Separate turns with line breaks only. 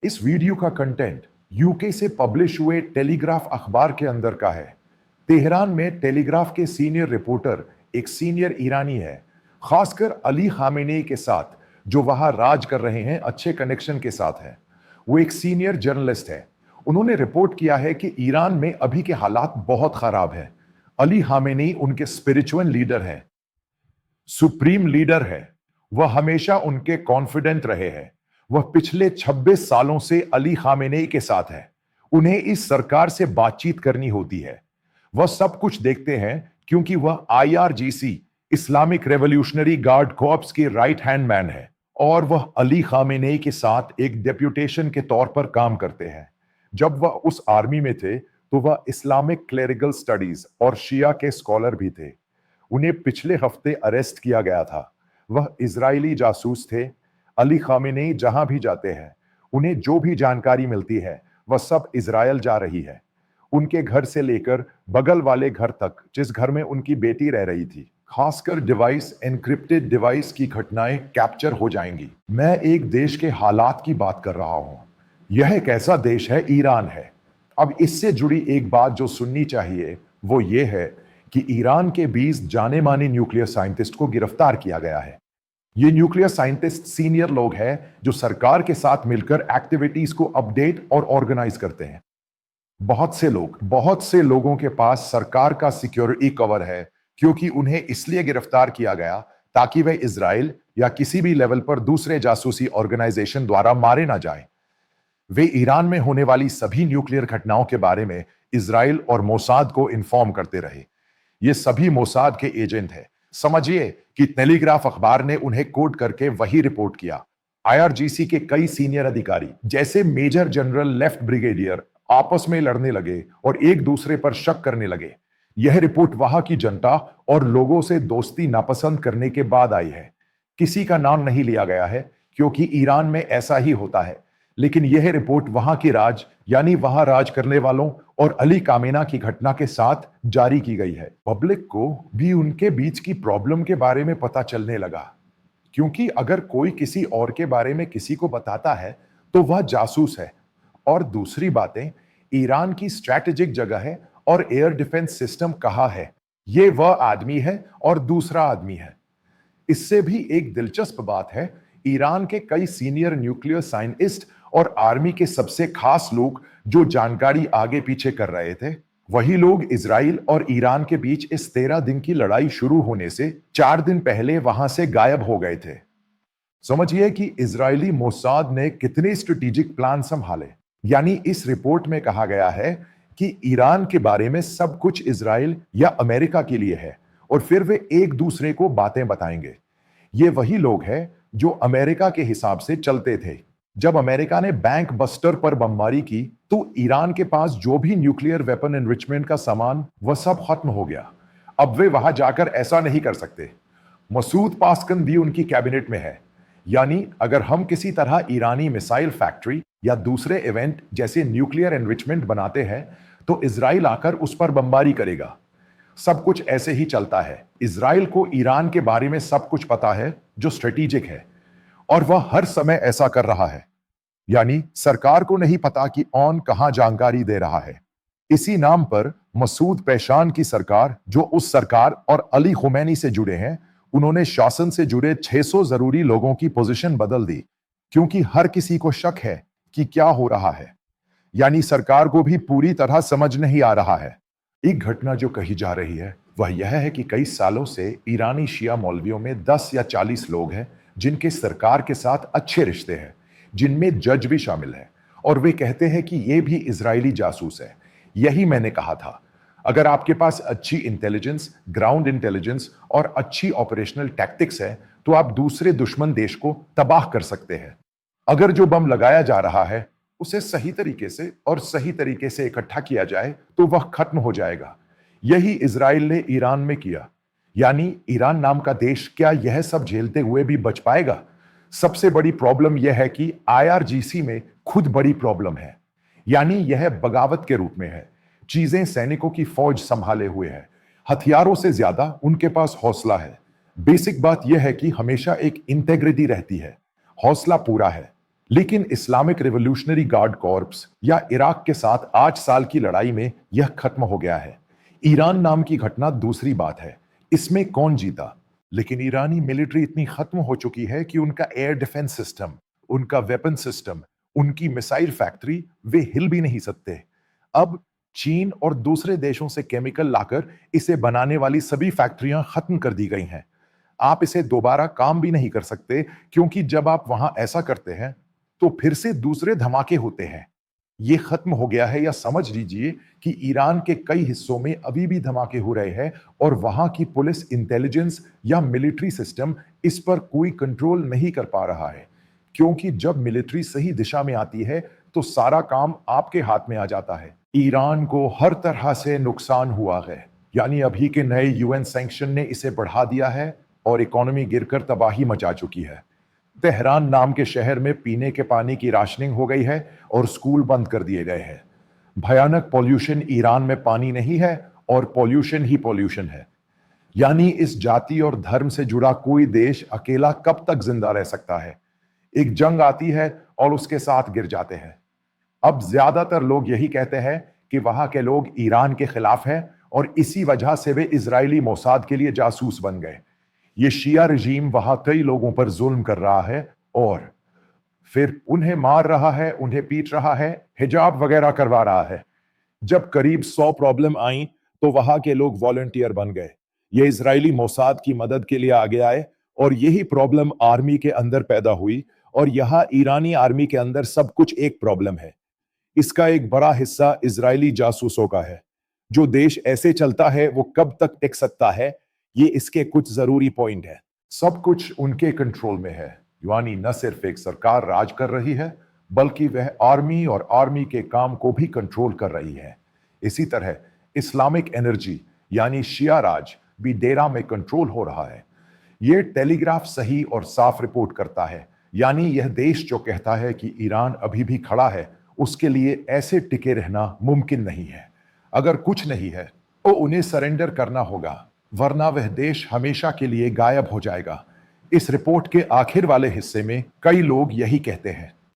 इस वीडियो का content UK से पब्लिश हुए टेलीग्राफ अखबार के अंदर का है। तेहरान में टेलीग्राफ के सीनियर रिपोर्टर एक सीनियर ईरानी है, खासकर अली खामेनेई के साथ, जो वहां राज कर रहे हैं, अच्छे कनेक्शन के साथ है। वो एक सीनियर जर्नलिस्ट है। उन्होंने रिपोर्ट किया है कि ईरान में अभी के हालात बहुत खराब है। अली खामेनेई उनके स्पिरिचुअल लीडर हैं, सुप्रीम लीडर है। वह हमेशा उनके कॉन्फिडेंट रहे हैं। वह पिछले 26 सालों से अली खामेनेई के साथ है। उन्हें इस सरकार से बातचीत करनी होती है। वह सब कुछ देखते हैं क्योंकि वह IRGC, Islamic revolutionary guard corps के राइट हैंड मैन है और वह अली खामेनेई के साथ एक डेप्यूटेशन के तौर पर काम करते हैं। जब वह उस आर्मी में थे तो वह इस्लामिक क्लेरिकल स्टडीज और शिया के स्कॉलर भी थे। उन्हें पिछले हफ्ते अरेस्ट किया गया था। वह इजरायली जासूस थे। अली खामेनेई जहां भी जाते हैं, उन्हें जो भी जानकारी मिलती है वह सब इजरायल जा रही है। उनके घर से लेकर बगल वाले घर तक, जिस घर में उनकी बेटी रह रही थी, खासकर डिवाइस, एनक्रिप्टेड डिवाइस की घटनाएं कैप्चर हो जाएंगी। मैं एक देश के हालात की बात कर रहा हूं। यह एक ऐसा देश है, ईरान है। अब इससे जुड़ी एक बात जो सुननी चाहिए वो ये है कि ईरान के 20 जाने माने न्यूक्लियर साइंटिस्ट को गिरफ्तार किया गया है। ये न्यूक्लियर साइंटिस्ट सीनियर लोग हैं जो सरकार के साथ मिलकर एक्टिविटीज को अपडेट और ऑर्गेनाइज करते हैं। बहुत से लोगों के पास सरकार का सिक्योरिटी कवर है क्योंकि उन्हें इसलिए गिरफ्तार किया गया ताकि वे इजराइल या किसी भी लेवल पर दूसरे जासूसी ऑर्गेनाइजेशन द्वारा मारे ना जाएं। वे ईरान में होने वाली सभी न्यूक्लियर घटनाओं के बारे में इजराइल और मोसाद को इन्फॉर्म करते रहे। ये सभी मोसाद के एजेंट हैं। समझिए कि टेलीग्राफ अखबार ने उन्हें कोड करके वही रिपोर्ट किया। आईआरजीसी के कई सीनियर अधिकारी, जैसे मेजर जनरल, लेफ्ट ब्रिगेडियर, आपस में लड़ने लगे और एक दूसरे पर शक करने लगे। यह रिपोर्ट वहां की जनता और लोगों से दोस्ती नापसंद करने के बाद आई है। किसी का नाम नहीं लिया गया है क्योंकि ईरान में ऐसा ही होता है, लेकिन यह रिपोर्ट वहां की राज, यानी वहां राज करने वालों और अली कामेना की घटना के साथ जारी की गई है। पब्लिक को भी उनके बीच की प्रॉब्लम के बारे में पता चलने लगा, क्योंकि अगर कोई किसी और के बारे में किसी को बताता है तो वह जासूस है। और दूसरी बातें, ईरान की स्ट्रैटेजिक जगह है और एयर डिफेंस सिस्टम कहाँ है, ये वह आदमी है और दूसरा आदमी है। इससे भी एक दिलचस्प बात है, ईरान के कई सीनियर न्यूक्लियर साइंटिस्ट और आर्मी के सबसे खास लोग जो जानकारी आगे पीछे कर रहे थे, वही लोग इजराइल और ईरान के बीच इस 13 दिन की लड़ाई शुरू होने से 4 दिन पहले वहां से गायब हो गए थे। समझिए कि इजरायली मोसाद ने कितने स्ट्रेटेजिक प्लान संभाले। यानी इस रिपोर्ट में कहा गया है कि ईरान के बारे में सब कुछ इजराइल या अमेरिका के लिए है और फिर वे एक दूसरे को बातें बताएंगे। ये वही लोग हैं जो अमेरिका के हिसाब से चलते थे। जब अमेरिका ने बैंक बस्टर पर बमबारी की तो ईरान के पास जो भी न्यूक्लियर वेपन एनरिचमेंट का सामान, वह सब खत्म हो गया। अब वे वहां जाकर ऐसा नहीं कर सकते। मसूद पासकन भी उनकी कैबिनेट में है। यानी अगर हम किसी तरह ईरानी मिसाइल फैक्ट्री या दूसरे इवेंट जैसे न्यूक्लियर एनरिचमेंट बनाते हैं तो इजराइल आकर उस पर बमबारी करेगा। सब कुछ ऐसे ही चलता है। इजराइल को ईरान के बारे में सब कुछ पता है जो स्ट्रेटेजिक है, और वह हर समय ऐसा कर रहा है। यानी सरकार को नहीं पता कि कौन कहां जानकारी दे रहा है। इसी नाम पर मसूद पेशान की सरकार, जो उस सरकार और अली खुमैनी से जुड़े हैं, उन्होंने शासन से जुड़े 600 जरूरी लोगों की पोजीशन बदल दी क्योंकि हर किसी को शक है कि क्या हो रहा है। यानी सरकार को भी पूरी तरह समझ नहीं आ रहा है। एक घटना जो कही जा रही है वह यह है कि कई सालों से ईरानी शिया मौलवियों में 10 या 40 लोग हैं जिनके सरकार के साथ अच्छे रिश्ते हैं, जिनमें जज भी शामिल है, और वे कहते हैं कि ये भी इजरायली जासूस है। यही मैंने कहा था, अगर आपके पास अच्छी इंटेलिजेंस, ग्राउंड इंटेलिजेंस और अच्छी ऑपरेशनल टैक्टिक्स है तो आप दूसरे दुश्मन देश को तबाह कर सकते हैं। अगर जो बम लगाया जा रहा है उसे सही तरीके से और सही तरीके से इकट्ठा किया जाए तो वह खत्म हो जाएगा। यही इजराइल ने ईरान में किया। यानी ईरान नाम का देश क्या यह सब झेलते हुए भी बच पाएगा? सबसे बड़ी प्रॉब्लम यह है कि आईआरजीसी में खुद बड़ी प्रॉब्लम है। यानी यह बगावत के रूप में है। चीजें सैनिकों की फौज संभाले हुए है। हथियारों से ज्यादा उनके पास हौसला है। बेसिक बात यह है कि हमेशा एक इंटेग्रिटी रहती है। हौसला पूरा है, लेकिन इस्लामिक रिवॉल्यूशनरी गार्ड कॉर्प्स या इराक के साथ 8 साल की लड़ाई में यह खत्म हो गया है। ईरान नाम की घटना दूसरी बात है, इसमें कौन जीता? लेकिन ईरानी मिलिट्री इतनी खत्म हो चुकी है कि उनका एयर डिफेंस सिस्टम, उनका वेपन सिस्टम, उनकी मिसाइल फैक्ट्री, वे हिल भी नहीं सकते। अब चीन और दूसरे देशों से केमिकल लाकर इसे बनाने वाली सभी फैक्ट्रियां खत्म कर दी गई हैं। आप इसे दोबारा काम भी नहीं कर सकते, क्योंकि जब आप वहां ऐसा करते हैं तो फिर से दूसरे धमाके होते हैं। ये खत्म हो गया है, या समझ लीजिए कि ईरान के कई हिस्सों में अभी भी धमाके हो रहे हैं और वहां की पुलिस इंटेलिजेंस या मिलिट्री सिस्टम इस पर कोई कंट्रोल नहीं कर पा रहा है। क्योंकि जब मिलिट्री सही दिशा में आती है तो सारा काम आपके हाथ में आ जाता है। ईरान को हर तरह से नुकसान हुआ है, यानी अभी के नए यूएन सैंक्शन ने इसे बढ़ा दिया है और इकोनॉमी गिरकर तबाही मचा चुकी है। तेहरान नाम के शहर में पीने के पानी की राशनिंग हो गई है और स्कूल बंद कर दिए गए हैं। भयानक पॉल्यूशन, ईरान में पानी नहीं है और पॉल्यूशन ही पॉल्यूशन है। यानी इस जाति और धर्म से जुड़ा कोई देश अकेला कब तक जिंदा रह सकता है? एक जंग आती है और उसके साथ गिर जाते हैं। अब ज्यादातर लोग यही कहते हैं कि वहां के लोग ईरान के खिलाफ हैं और इसी वजह से वे इजरायली मोसाद के लिए जासूस बन गए। ये शिया रजीम वहां कई लोगों पर जुल्म कर रहा है और फिर उन्हें मार रहा है, उन्हें पीट रहा है, हिजाब वगैरह करवा रहा है। जब करीब 100 प्रॉब्लम आई तो वहां के लोग वॉलंटियर बन गए। ये इजरायली मोसाद की मदद के लिए आगे आए और यही प्रॉब्लम आर्मी के अंदर पैदा हुई और यहां ईरानी आर्मी के अंदर सब कुछ एक प्रॉब्लम है। इसका एक बड़ा हिस्सा इजरायली जासूसों का है। जो देश ऐसे चलता है वो कब तक टिक सकता है, ये इसके कुछ जरूरी पॉइंट है। सब कुछ उनके कंट्रोल में है, यानी न सिर्फ एक सरकार राज कर रही है बल्कि वह आर्मी और आर्मी के काम को भी कंट्रोल कर रही है। इसी तरह इस्लामिक एनर्जी यानी शिया राज भी डेरा में कंट्रोल हो रहा है। यह टेलीग्राफ सही और साफ रिपोर्ट करता है, यानी यह देश जो कहता है कि ईरान अभी भी खड़ा है, उसके लिए ऐसे टिके रहना मुमकिन नहीं है। अगर कुछ नहीं है तो उन्हें सरेंडर करना होगा, वरना वह देश हमेशा के लिए गायब हो जाएगा। इस रिपोर्ट के आखिर वाले हिस्से में कई लोग यही कहते हैं।